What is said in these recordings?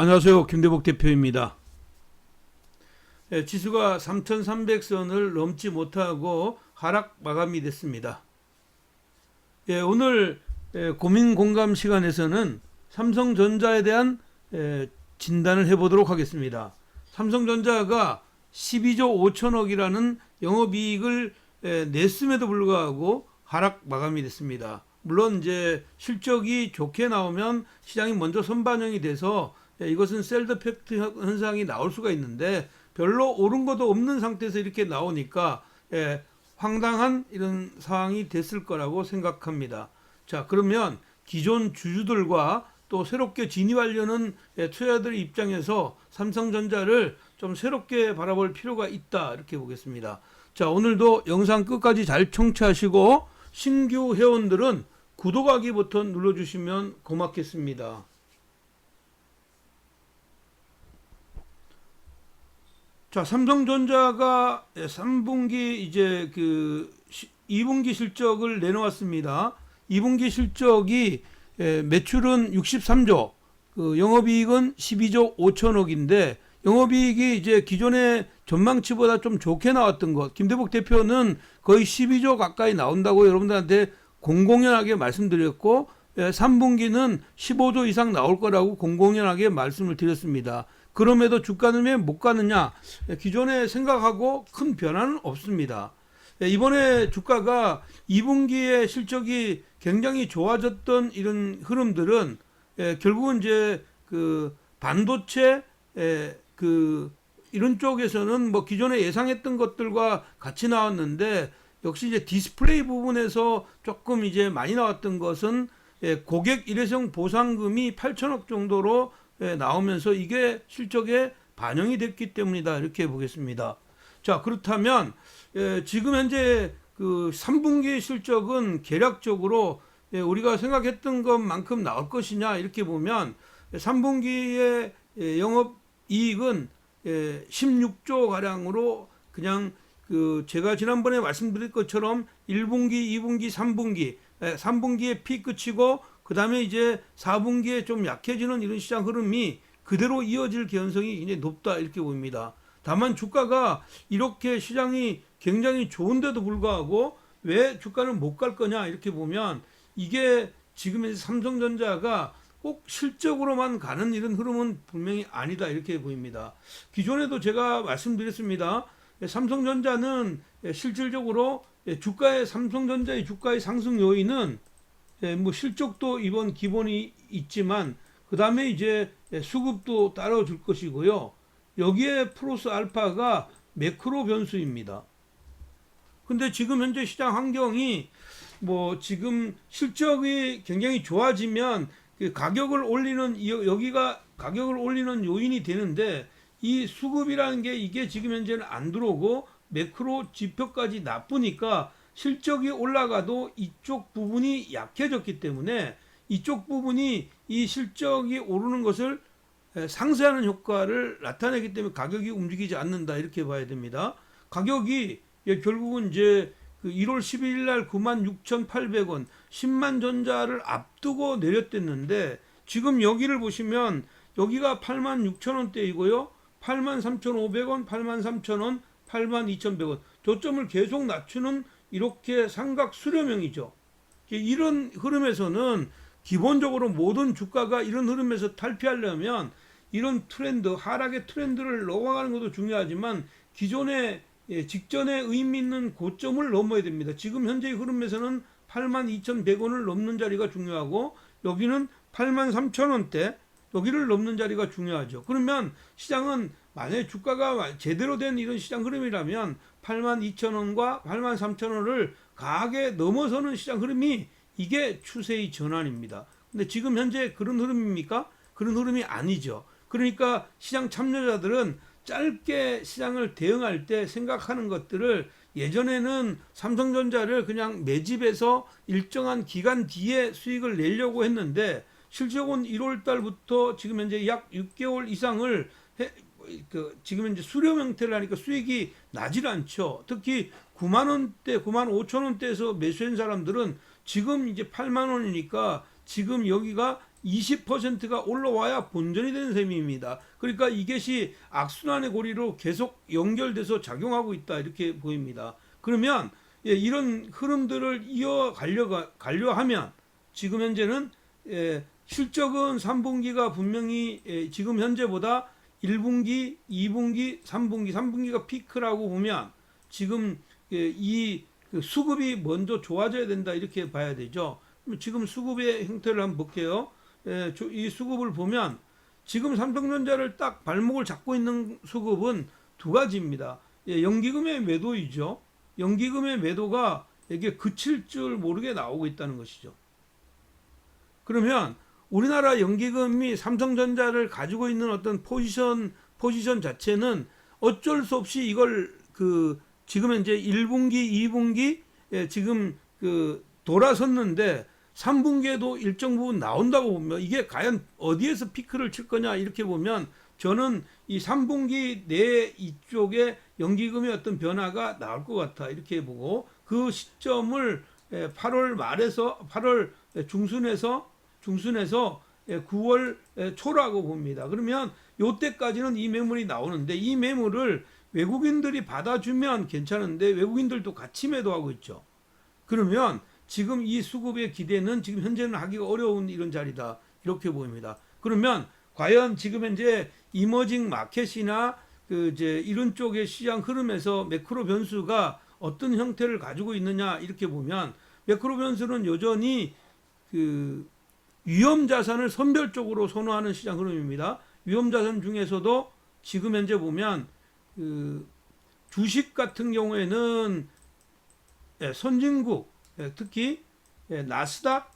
안녕하세요. 김대복 대표입니다. 지수가 3,300선을 넘지 못하고 하락 마감이 됐습니다. 오늘 고민 공감 시간에서는 삼성전자에 대한 진단을 해보도록 하겠습니다. 삼성전자가 12조 5천억이라는 영업이익을 냈음에도 불구하고 하락 마감이 됐습니다. 물론 이제 실적이 좋게 나오면 시장이 먼저 선반영이 돼서 이것은 셀드 팩트 현상이 나올 수가 있는데 별로 오른 것도 없는 상태에서 이렇게 나오니까 황당한 이런 상황이 됐을 거라고 생각합니다. 자, 그러면 기존 주주들과 또 새롭게 진입하려는 투자자들 입장에서 삼성전자를 좀 새롭게 바라볼 필요가 있다, 이렇게 보겠습니다. 자, 오늘도 영상 끝까지 잘 청취하시고 신규 회원들은 구독하기 버튼 눌러주시면 고맙겠습니다. 자, 삼성전자가 3분기 이제 2분기 실적을 내놓았습니다. 2분기 실적이 매출은 63조, 영업이익은 12조 5천억인데 영업이익이 이제 기존의 전망치보다 좀 좋게 나왔던 것. 김대복 대표는 거의 12조 가까이 나온다고 여러분들한테 공공연하게 말씀드렸고 3분기는 15조 이상 나올 거라고 공공연하게 말씀을 드렸습니다. 그럼에도 주가는 왜 못 가느냐? 기존에 생각하고 큰 변화는 없습니다. 이번에 주가가 2분기에 실적이 굉장히 좋아졌던 이런 흐름들은 결국은 이제 반도체 이런 쪽에서는 뭐 기존에 예상했던 것들과 같이 나왔는데 역시 이제 디스플레이 부분에서 조금 이제 많이 나왔던 것은 고객 일회성 보상금이 8천억 정도로 나오면서 이게 실적에 반영이 됐기 때문이다, 이렇게 보겠습니다. 자, 그렇다면 지금 현재 3분기 실적은 계략적으로 우리가 생각했던 것만큼 나올 것이냐, 이렇게 보면 3분기의 영업이익은 16조 가량으로 그냥 제가 지난번에 말씀드린 것처럼 1분기, 2분기, 3분기, 3분기에 피 끝이고 그 다음에 이제 4분기에 좀 약해지는 이런 시장 흐름이 그대로 이어질 개연성이 굉장히 높다, 이렇게 보입니다. 다만 주가가 이렇게 시장이 굉장히 좋은데도 불구하고 왜 주가는 못 갈 거냐, 이렇게 보면 이게 지금 삼성전자가 꼭 실적으로만 가는 이런 흐름은 분명히 아니다, 이렇게 보입니다. 기존에도 제가 말씀드렸습니다. 삼성전자는 실질적으로 삼성전자의 주가의 상승 요인은 뭐 실적도 이번 기본이 있지만 그 다음에 이제 수급도 따라줄 것이고요. 여기에 플러스 알파가 매크로 변수입니다. 근데 지금 현재 시장 환경이 뭐 지금 실적이 굉장히 좋아지면 가격을 올리는 여기가 가격을 올리는 요인이 되는데 이 수급이라는 게 이게 지금 현재는 안 들어오고 매크로 지표까지 나쁘니까 실적이 올라가도 이쪽 부분이 약해졌기 때문에 이쪽 부분이 이 실적이 오르는 것을 상쇄하는 효과를 나타내기 때문에 가격이 움직이지 않는다, 이렇게 봐야 됩니다. 가격이 결국은 이제 1월 12일 날 96,800원 10만 전자를 앞두고 내렸댔는데 지금 여기를 보시면 여기가 86,000원대이고요. 83,500원, 83,000원, 82,100원 저점을 계속 낮추는 이렇게 삼각 수렴형이죠. 이런 흐름에서는 기본적으로 모든 주가가 이런 흐름에서 탈피하려면 이런 트렌드, 하락의 트렌드를 넘어가는 것도 중요하지만 기존의 직전에 의미 있는 고점을 넘어야 됩니다. 지금 현재의 흐름에서는 82,100원을 넘는 자리가 중요하고 여기는 83,000원대 여기를 넘는 자리가 중요하죠. 그러면 시장은 만약에 주가가 제대로 된 이런 시장 흐름이라면 82,000원과 83,000원을 강하게 넘어서는 시장 흐름이 이게 추세의 전환입니다. 근데 지금 현재 그런 흐름입니까? 그런 흐름이 아니죠. 그러니까 시장 참여자들은 짧게 시장을 대응할 때 생각하는 것들을 예전에는 삼성전자를 그냥 매집해서 일정한 기간 뒤에 수익을 내려고 했는데 실적은 1월 달부터 지금 현재 약 6개월 이상을 지금 현재 수렴 형태를 하니까 수익이 나질 않죠. 특히 9만 원대, 9만 5천 원대에서 매수한 사람들은 지금 이제 8만 원이니까 지금 여기가 20%가 올라와야 본전이 되는 셈입니다. 그러니까 이것이 악순환의 고리로 계속 연결돼서 작용하고 있다 이렇게 보입니다. 그러면 이런 흐름들을 이어가려 하면 지금 현재는 실적은 3분기가 분명히 지금 현재보다 1분기, 2분기, 3분기가 피크라고 보면 지금 이 수급이 먼저 좋아져야 된다 이렇게 봐야 되죠. 지금 수급의 형태를 한번 볼게요. 이 수급을 보면 지금 삼성전자를 딱 발목을 잡고 있는 수급은 두 가지입니다. 연기금의 매도이죠. 연기금의 매도가 이게 그칠 줄 모르게 나오고 있다는 것이죠. 그러면 우리나라 연기금이 삼성전자를 가지고 있는 어떤 포지션 자체는 어쩔 수 없이 이걸 지금 현재 1분기, 2분기 지금 돌아섰는데 3분기에도 일정 부분 나온다고 보면 이게 과연 어디에서 피크를 칠 거냐 이렇게 보면 저는 이 3분기 내 이쪽에 연기금의 어떤 변화가 나올 것 같아 이렇게 보고 그 시점을 8월 말에서 8월 중순에서 9월 초라고 봅니다. 그러면 요때까지는 이 매물이 나오는데 이 매물을 외국인들이 받아주면 괜찮은데 외국인들도 같이 매도하고 있죠. 그러면 지금 이 수급의 기대는 지금 현재는 하기가 어려운 이런 자리다 이렇게 보입니다. 그러면 과연 지금 현재 이머징 마켓이나 이런 쪽의 시장 흐름에서 매크로 변수가 어떤 형태를 가지고 있느냐 이렇게 보면 매크로 변수는 여전히 위험 자산을 선별적으로 선호하는 시장 흐름입니다. 위험 자산 중에서도 지금 현재 보면 주식 같은 경우에는 선진국 특히 나스닥,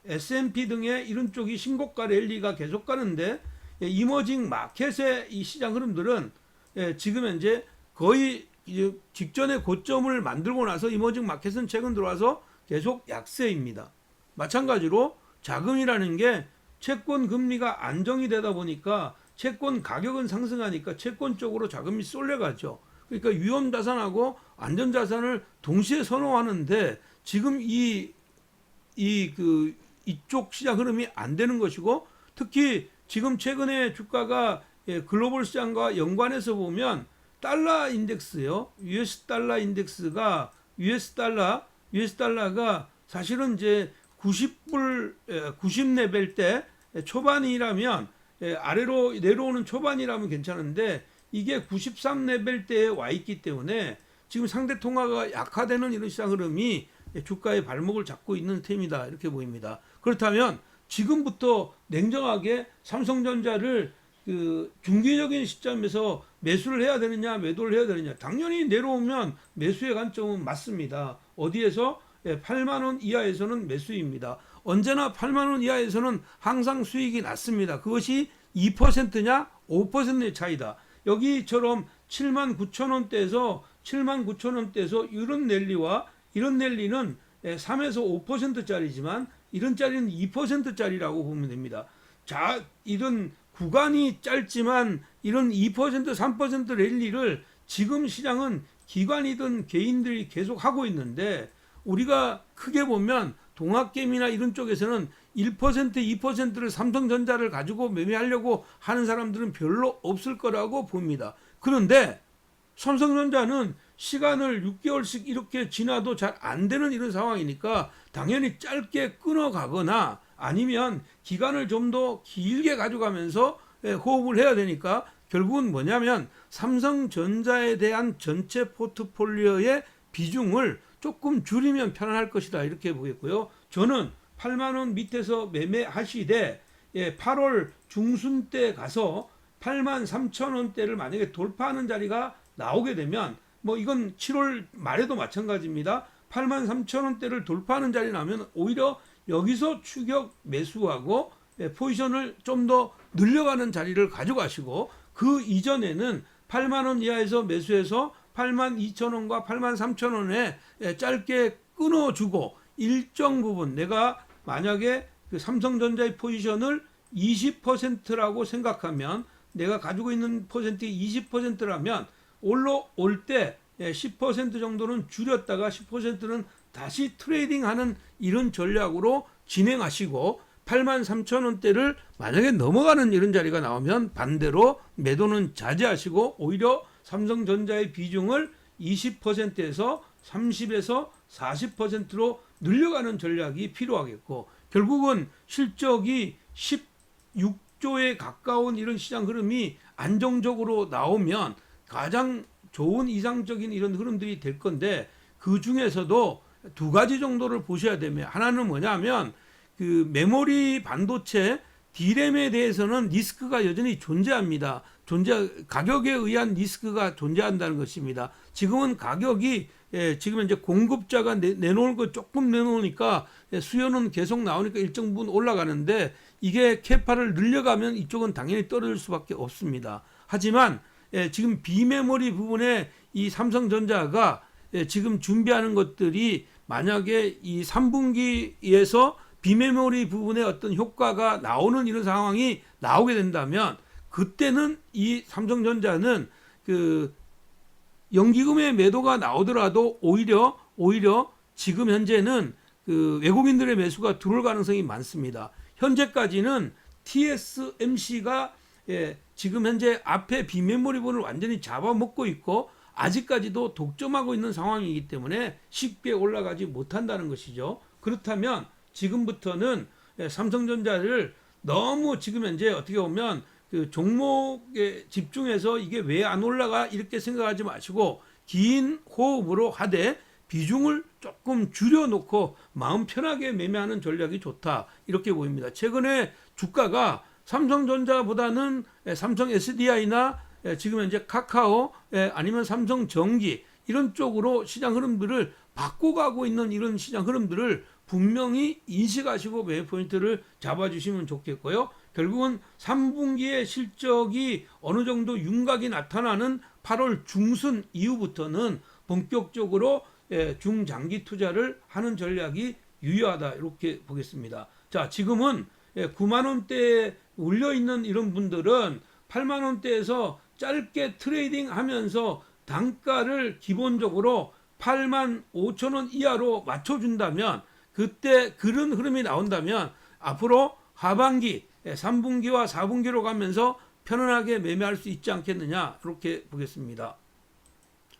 S&P 등의 이런 쪽이 신고가 랠리가 계속 가는데 이머징 마켓의 이 시장 흐름들은 지금 현재 거의 직전에 고점을 만들고 나서 이머징 마켓은 최근 들어와서 계속 약세입니다. 마찬가지로 자금이라는 게 채권 금리가 안정이 되다 보니까 채권 가격은 상승하니까 채권 쪽으로 자금이 쏠려가죠. 그러니까 위험 자산하고 안전 자산을 동시에 선호하는데 지금 이쪽 시장 흐름이 안 되는 것이고 특히 지금 최근에 주가가 글로벌 시장과 연관해서 보면 달러 인덱스요. US 달러 인덱스가 US 달러가 사실은 이제 90 레벨 때 초반이라면 아래로 내려오는 초반이라면 괜찮은데 이게 93 레벨 때에 와 있기 때문에 지금 상대 통화가 약화되는 이런 시장 흐름이 주가의 발목을 잡고 있는 셈이다 이렇게 보입니다. 그렇다면 지금부터 냉정하게 삼성전자를 중기적인 시점에서 매수를 해야 되느냐 매도를 해야 되느냐 당연히 내려오면 매수의 관점은 맞습니다. 어디에서 8만 원 이하에서는 매수입니다. 언제나 8만 원 이하에서는 항상 수익이 났습니다. 그것이 2%냐 5%의 차이다. 여기처럼 7만 9천 원대에서 이런 랠리는 3에서 5%짜리지만 이런 짜리는 2%짜리라고 보면 됩니다. 자, 이런 구간이 짧지만 이런 2%, 3% 랠리를 지금 시장은 기관이든 개인들이 계속 하고 있는데 우리가 크게 보면 동학개미나 이런 쪽에서는 1%, 2%를 삼성전자를 가지고 매매하려고 하는 사람들은 별로 없을 거라고 봅니다. 그런데 삼성전자는 시간을 6개월씩 이렇게 지나도 잘 안 되는 이런 상황이니까 당연히 짧게 끊어가거나 아니면 기간을 좀 더 길게 가져가면서 호흡을 해야 되니까 결국은 뭐냐면 삼성전자에 대한 전체 포트폴리오의 비중을 조금 줄이면 편안할 것이다 이렇게 보겠고요. 저는 8만 원 밑에서 매매하시되 8월 중순 때 가서 8만 3천 원대를 만약에 돌파하는 자리가 나오게 되면 뭐 이건 7월 말에도 마찬가지입니다. 8만 3천 원대를 돌파하는 자리 나면 오히려 여기서 추격 매수하고 포지션을 좀 더 늘려가는 자리를 가져가시고 그 이전에는 8만 원 이하에서 매수해서 8만 2천 원과 8만 3천 원에 짧게 끊어주고 일정 부분 내가 만약에 그 삼성전자의 포지션을 20%라고 생각하면 내가 가지고 있는 퍼센트가 20%라면 올라올 때 10% 정도는 줄였다가 10%는 다시 트레이딩하는 이런 전략으로 진행하시고 83,000원대를 만약에 넘어가는 이런 자리가 나오면 반대로 매도는 자제하시고 오히려 삼성전자의 비중을 20%에서 30에서 40%로 늘려가는 전략이 필요하겠고, 결국은 실적이 16조에 가까운 이런 시장 흐름이 안정적으로 나오면 가장 좋은 이상적인 이런 흐름들이 될 건데, 그 중에서도 두 가지 정도를 보셔야 되면, 하나는 뭐냐면 그 메모리 반도체 D램에 대해서는 리스크가 여전히 존재합니다. 가격에 의한 리스크가 존재한다는 것입니다. 지금은 가격이 지금 이제 공급자가 내놓을 거 조금 내놓으니까 수요는 계속 나오니까 일정 부분 올라가는데, 이게 캐파를 늘려가면 이쪽은 당연히 떨어질 수밖에 없습니다. 하지만 지금 비메모리 부분에 이 삼성전자가 지금 준비하는 것들이 만약에 이 3분기에서 비메모리 부분에 어떤 효과가 나오는 이런 상황이 나오게 된다면, 그때는 이 삼성전자는 그 연기금의 매도가 나오더라도 오히려 지금 현재는 그 외국인들의 매수가 들어올 가능성이 많습니다. 현재까지는 TSMC가 지금 현재 앞에 비메모리 부분을 완전히 잡아먹고 있고 아직까지도 독점하고 있는 상황이기 때문에 쉽게 올라가지 못한다는 것이죠. 그렇다면 지금부터는 삼성전자를 너무 지금 현재 어떻게 보면 그 종목에 집중해서 이게 왜 안 올라가 이렇게 생각하지 마시고, 긴 호흡으로 하되 비중을 조금 줄여놓고 마음 편하게 매매하는 전략이 좋다, 이렇게 보입니다. 최근에 주가가 삼성전자보다는 삼성 SDI나 지금 현재 카카오 아니면 삼성전기 이런 쪽으로 시장 흐름들을 바꿔가고 있는 이런 시장 흐름들을 분명히 인식하시고 매매 포인트를 잡아주시면 좋겠고요. 결국은 3분기의 실적이 어느 정도 윤곽이 나타나는 8월 중순 이후부터는 본격적으로 중장기 투자를 하는 전략이 유효하다, 이렇게 보겠습니다. 자, 지금은 9만 원대에 올려 있는 이런 분들은 8만 원대에서 짧게 트레이딩 하면서 단가를 기본적으로 8만 5천 원 이하로 맞춰준다면, 그때 그런 흐름이 나온다면 앞으로 하반기 3분기와 4분기로 가면서 편안하게 매매할 수 있지 않겠느냐, 이렇게 보겠습니다.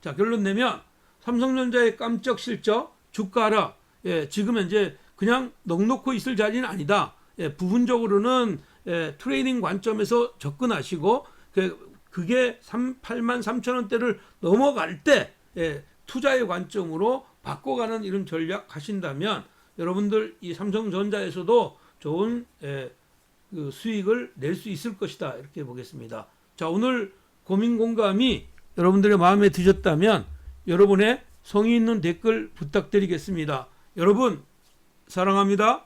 자, 결론 내면 삼성전자의 깜짝 실적, 주가 하락, 지금 현재 그냥 넉넉히 있을 자리는 아니다. 부분적으로는 트레이딩 관점에서 접근하시고 그게 8만 3천 원대를 넘어갈 때 투자의 관점으로 바꿔가는 이런 전략 하신다면 여러분들 이 삼성전자에서도 좋은 그 수익을 낼 수 있을 것이다, 이렇게 보겠습니다. 자, 오늘 고민 공감이 여러분들의 마음에 드셨다면 여러분의 성의 있는 댓글 부탁드리겠습니다. 여러분 사랑합니다.